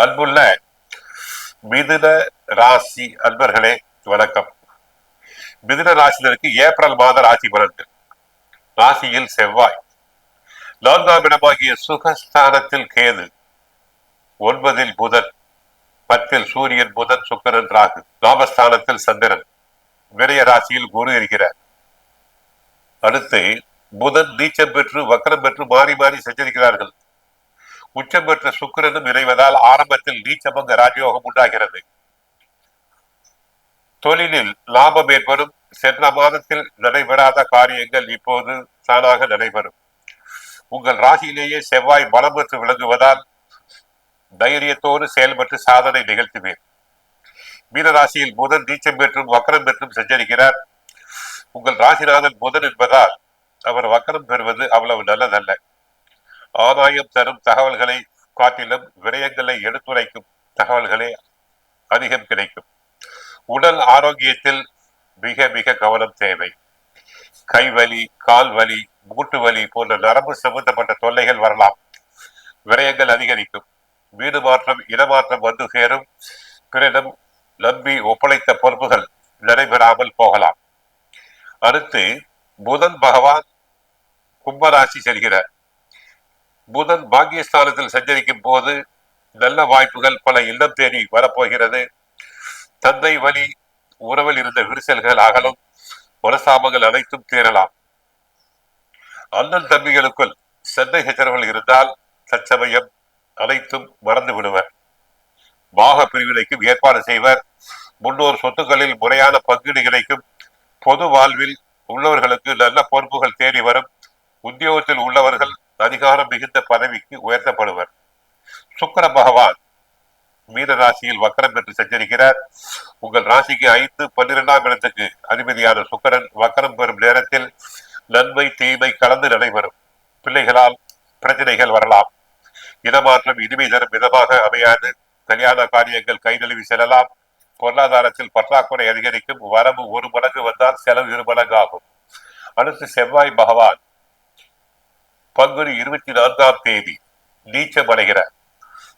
அன்புள்ள மிதுன ராசி அன்பர்களே, வணக்கம். மிதுன ராசினருக்கு ஏப்ரல் மாத ராசி பலன்கள். ராசியில் செவ்வாய், 4ஆம் இடமாகிய சுகஸ்தானத்தில் கேது, 9ல் புதன், 10ல் சூரியன், புதன், சுக்கிரன், ராகு, லாபஸ்தானத்தில் சந்திரன், விரய ராசியில் குரு இருக்கிறார். அடுத்து புதன் நீச்சம் பெற்று வக்கரம் பெற்று மாறி மாறி சஞ்சரிக்கிறார்கள். உச்சம் பெற்ற சுக்கிரனும் இணைவதால் ஆரம்பத்தில் நீச்சபங்க ராஜயோகம் உண்டாகிறது. தொழிலில் லாபம் ஏற்படும். சென்ற மாதத்தில் நடைபெறாத காரியங்கள் இப்போது தானாக நடைபெறும். உங்கள் ராசியிலேயே செவ்வாய் பலம் பெற்று விளங்குவதால் தைரியத்தோடு செயல்பட்டு சாதனை நிகழ்த்துவேன். மீனராசியில் புதன் நீச்சம் பெற்றும் வக்கரம் பெற்றும் சஞ்சரிக்கிறார். உங்கள் ராசிநாதன் புதன் என்பதால் அவர் வக்கரம் பெறுவது அவ்வளவு நல்லதல்ல. ஆதாயம் தரும் தகவல்களை காட்டிலும் விரயங்களை எடுத்துரைக்கும் தகவல்களே அதிகம் கிடைக்கும். உடல் ஆரோக்கியத்தில் மிக மிக கவனம் தேவை. கைவலி, கால் வலி, மூட்டு வலி போன்ற நரம்பு சம்பந்தப்பட்ட தொல்லைகள் வரலாம். விரயங்கள் அதிகரிக்கும். வீடு மாற்றம், இடமாற்றம் வந்து சேரும். பிறரிடம் நம்பி ஒப்படைத்த பொறுப்புகள் நடைபெறாமல் போகலாம். அடுத்து புதன் பகவான் கும்பராசி செல்கிறார். புதன் பாக்கியஸ்தானத்தில் சஞ்சரிக்கும் போது நல்ல வாய்ப்புகள் பல இல்லம் தேடி வரப்போகிறது. தந்தை வழி உறவில் இருந்த விரிசல்கள் அகலும். மனசாபங்கள் அனைத்தும் தீரலாம். அண்ணன் தம்பிகளுக்குள் சண்டை சச்சரவுகள் இருந்தால் தற்சமயம் அனைத்தும் மறந்து விடுவர். பாக பிரிவினைக்கும் ஏற்பாடு செய்வர். முன்னோர் சொத்துக்களில் முறையான பங்கீடு கிடைக்கும். பொது வாழ்வில் உள்ளவர்களுக்கு நல்ல பொறுப்புகள் தேடி வரும். உத்தியோகத்தில் உள்ளவர்கள் அதிகாரம் மிகுந்த பதவிக்கு உயர்த்தப்படுவர். சுக்கிர பகவான் மீன ராசியில் வக்கரம் பெற்று சஞ்சரிக்கிறார். உங்கள் ராசிக்கு 5, 12ஆம் இடத்துக்கு அதிபதியான சுக்கிரன் வக்கரம் பெறும் நேரத்தில் நன்மை தீமை கலந்து நடைபெறும். பிள்ளைகளால் பிரச்சனைகள் வரலாம். இடமாற்றம் இனிமை தரும் விதமாக அமையாது. கல்யாண காரியங்கள் கை நழுவி செல்லலாம். பொருளாதாரத்தில் பற்றாக்குறை அதிகரிக்கும். வரவு 1 மடங்கு வந்தால் செலவு 2 மடங்கு ஆகும். அடுத்து செவ்வாய் பகவான் பங்குனி 24ஆம் தேதி நீச்சம் அடைகிறார்.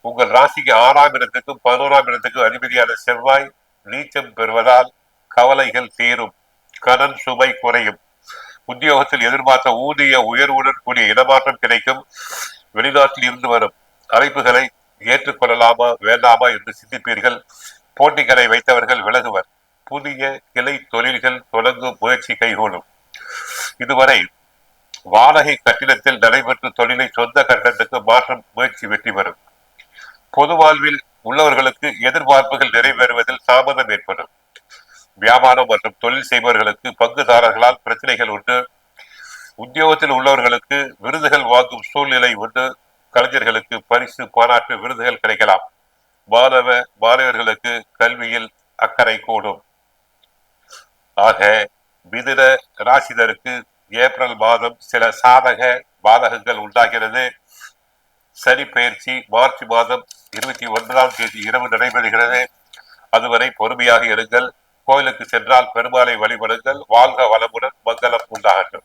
உங்கள் ராசிக்கு 6ஆம் இடத்துக்கும் 11ஆம் இடத்துக்கும் அதிபதியான செவ்வாய் நீச்சம் பெறுவதால் கவலைகள் தீரும். கடன் சுமை குறையும். உத்தியோகத்தில் எதிர்பார்த்த ஊதிய உயர்வுடன் கூடிய இடமாற்றம் கிடைக்கும். வெளிநாட்டில் இருந்து வரும் அழைப்புகளை ஏற்றுக்கொள்ளலாமா வேண்டாமா என்று சிந்திப்பீர்கள். போட்டிகளை வைத்தவர்கள் விலகுவர். புதிய கிளை தொழில்கள் தொடங்கும் முயற்சி கைகூடும். இதுவரை வாடகை கட்டிடத்தில் நடைபெற்ற தொழிலை சொந்த கட்டணத்துக்கு மாற்றம் முயற்சி வெற்றி பெறும். பொது வாழ்வில் உள்ளவர்களுக்கு எதிர்பார்ப்புகள் நிறைவேறுவதில் தாமதம் ஏற்படும். வியாபாரம் மற்றும் தொழில் செய்பவர்களுக்கு பங்குதாரர்களால் பிரச்சனைகள் உண்டு. உத்தியோகத்தில் உள்ளவர்களுக்கு விருதுகள் வாங்கும் சூழ்நிலை உண்டு. கலைஞர்களுக்கு பரிசு, பாராட்டு, விருதுகள் கிடைக்கலாம். மாணவர்களுக்கு கல்வியில் அக்கறை கூடும். ஆக மிதுன ராசினருக்கு ஏப்ரல் மாதம் சில சாதக பாதகங்கள் உண்டாகிறது. சனி பயிற்சி மார்ச் மாதம் 29ஆம் தேதி இரவு நடைபெறுகிறது. அதுவரை பொறுமையாக இருங்கள். கோயிலுக்கு சென்றால் பெருமாளை வழிபடுங்கள். வாழ்க வளமுடன், மங்களம் உண்டாகட்டும்.